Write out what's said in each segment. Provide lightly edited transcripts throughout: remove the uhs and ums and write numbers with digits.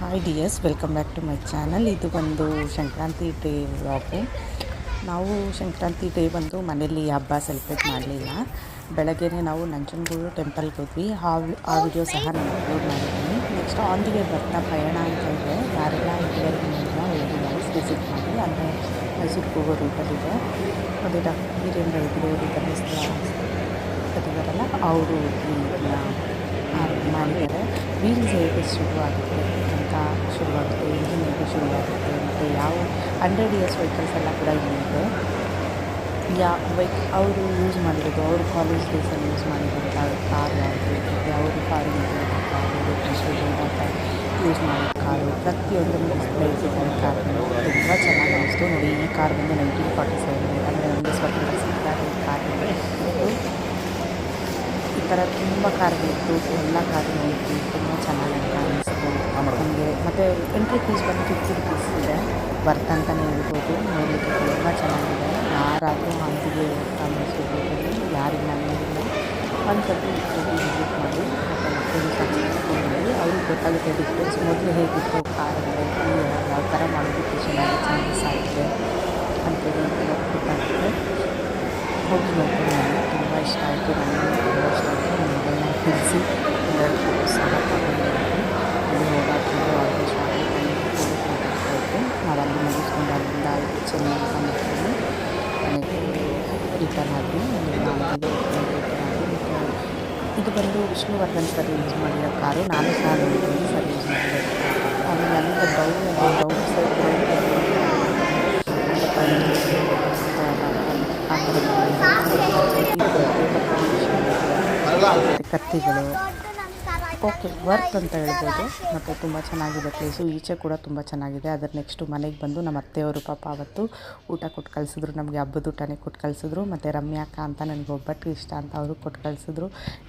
Hi dears, welcome back to my channel. ಇದು ಒಂದು Sankranti day vlog. ನಾವು ಸಂಕ್ರಾಂತಿ ಡೇ ಬಂದು ಮನೇಲಿ ಹಬ್ಬ ಸೆಲೆಬ್ರೇಟ್ ಮಾಡಲಿಲ್ಲ. ಬೆಳಗ್ಗೆನೇ ನಾವು ನಂಜನಗೂಡು ಟೆಂಪಲ್ಗೆ ಹೋದ್ವಿ. ಆ ವಿಡಿಯೋ ಸಹ ನಾನು ಅಪ್ಲೋಡ್ ಮಾಡಿದ್ದೀನಿ. ನೆಕ್ಸ್ಟ್ ಆನ್ ದಿ ವೇ ಬರ್ತಾ ಪಯಣ ಅಂತ ಇದೆ. ಯಾರೆಲ್ಲ ಇದುವರೆಗೂ ನೋಡಿಲ್ಲ ಹೋಗಿ ನಾವು ವಿಸಿಟ್ ಮಾಡಿ. ಅಂದರೆ ಮೈಸೂರಿಗೆ ಹೋಗೋ ರೂಟಲ್ಲಿದೆ. ಅದೇ ಡಾಕ್ಟರ್ ವೀರೇಂದ್ರ ಹೆಗ್ಗಡೆ ಧರ್ಮಸ್ಥಳ ಕಟ್ಟಿದಾರಲ್ಲ, ಅವರು ಮಾಡಿದ್ದಾರೆ. ವೀಲ್ಸ್ ಹೇಗೆ ಶುರುವಾಗುತ್ತೆ ಅಂತ ಶುರುವಾಗುತ್ತೆ, ಇಂಜಿನ್ ಹೇಗೆ ಶುರುವಾಗುತ್ತೆ, ಮತ್ತು ಯಾವ 100 ಇಯರ್ಸ್ ವೆಹಿಕಲ್ಸ್ ಎಲ್ಲ ಕೂಡ ಇದೆ. ಅವರು ಯೂಸ್ ಮಾಡಿರೋದು, ಅವರು ಕಾಲೇಜ್ ಡೇಸಲ್ಲಿ ಯೂಸ್ ಮಾಡಿರೋಂಥ ಕಾರ್ ಯಾವುದು, ಮತ್ತು ಅವರು ಕಾರಿಗೆ ಯೂಸ್ ಮಾಡಿದ ಕಾರು ಪ್ರತಿಯೊಂದನ್ನು ಡಿಸ್ಪ್ಲೇ ಇಟ್ಟಿದ್ದಾರೆ. ಕಾರ್ಗಳು ತುಂಬ ಚೆನ್ನಾಗಿ ಅನಿಸ್ತು ನೋಡಿ. ಈ ಕಾರ್ ಬಂದು 1947, ಅಂದರೆ ನಮಗೆ ಸ್ವತಂತ್ರ ಸಿಕ್ಕಿದಾಗ ಈ ಕಾರಿಗೆ ಈ ಥರ ತುಂಬ ಕಾರ್ಗಳಿತ್ತು. ಎಲ್ಲ ಕಾರು ನೋಡಿದ್ವಿ, ತುಂಬ ಚೆನ್ನಾಗಿ ಅನ್ನಿಸ್ತು ನಮಗೆ. ಮತ್ತು ಎಂಟ್ರಿ ಫೀಸ್ ಬಂದು 50 ರುಪೀಸ್ ಇದೆ. ವರ್ತ್ ಅಂತಲೇ ಹೇಳ್ಬೋದು. ನೋಡಲಿಕ್ಕೆ ತುಂಬ ಚೆನ್ನಾಗಿದೆ. ಯಾರಾದರೂ ಹಂದಿಗೆ ಮೈಸೂರಲ್ಲಿ ಯಾರಿಲ್ಲ ನೋಡಿಲ್ಲ, ಒಂದು ಸರ್ತಿ ಹೋಗಿ ವಿಸಿಟ್ ಮಾಡಿ. ಮತ್ತು ಮಕ್ಕಳಿಗೆ ಕಲಿಸ್ಕೊಂಡು ಅವ್ರಿಗೆ ಗೊತ್ತಾಗುತ್ತೆ ಡಿಫ್ರೆನ್ಸ್. ಮೊದಲು ಹೇಗಿತ್ತು ಕಾರಲ್ಲಿ, ಯಾವ ಥರ ಮಾಡಿಫಿಕೇಷನ್ ಆಗಿ ಚೇಂಜಸ್ ಆಗಿದೆ ಅಂತೇಳಿ ಗೊತ್ತಾಗುತ್ತೆ. ಹೋಗಿ ನೋಡ್ತೀನಿ. ನನಗೆ ತುಂಬ ಇಷ್ಟ ಆಯಿತು. ನನಗೆ ತುಂಬ ಇಷ್ಟ ಆಯಿತು. ಮೊಬೈಲ್ನ ಹಿಡಿಸಿ ಎಲ್ಲರೂ ಫೋಟೋ ಸಹ ತಗೊಂಡಿದ್ದೀನಿ. ಅಲ್ಲಿ ಹೋಗಾದ್ಮೇಲೆ ಆಲ್ಮೋಸ್ಟ್ ಫೋಟೋ ನಾವು ಅಲ್ಲಿ ಮುಗಿಸ್ಕೊಂಡು ಅಲ್ಲಿಂದ ಚೆನ್ನೈ ಮಾಡ್ಕೊಂಡು ಮನೆಗೆ ರಿಟರ್ನ್ ಆದ್ವಿ. ಇದು ಬಂದು ವಿಷ್ಣುವರ್ಧನ್ ಸರ್ ಯೂಸ್ ಮಾಡಿರೋ ಕಾರು. ನಾನು ಸಹ ನೋಡಿದ್ದೀನಿ ಸರ್ ಯೂಸ್ ಮಾಡಿರೋ ಕಾರು. ಆಮೇಲೆ ಅಲ್ಲಿಂದ ರೌಂಡ್ ಸೈಡ್ ಕತ್ತಿಗಳು ಓಕೆ ವರ್ತ್ ಅಂತ ಹೇಳ್ಬೋದು. ಮತ್ತು ತುಂಬ ಚೆನ್ನಾಗಿದೆ ಪ್ಲೇಸು. ಈಚೆ ಕೂಡ ತುಂಬ ಚೆನ್ನಾಗಿದೆ. ಅದರ ನೆಕ್ಸ್ಟು ಮನೆಗೆ ಬಂದು ನಮ್ಮ ಅತ್ತೆಯವರು ಪಾಪ ಅವತ್ತು ಊಟ ಕೊಟ್ಟು ಕಳಿಸಿದ್ರು. ನಮಗೆ ಹಬ್ಬದ ಊಟನೇ ಕೊಟ್ಟು ಕಳಿಸಿದ್ರು. ಮತ್ತು ರಮ್ಯಾಕ ಅಂತ ನನಗೆ ಒಬ್ಬಟ್ಟು ಇಷ್ಟ ಅಂತ ಅವರು ಕೊಟ್ಟು ಕಳಿಸಿದ್ರು.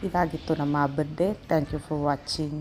ಇದಾಗಿತ್ತು ನಮ್ಮ ಹಬ್ಬದ day. Thank you for watching.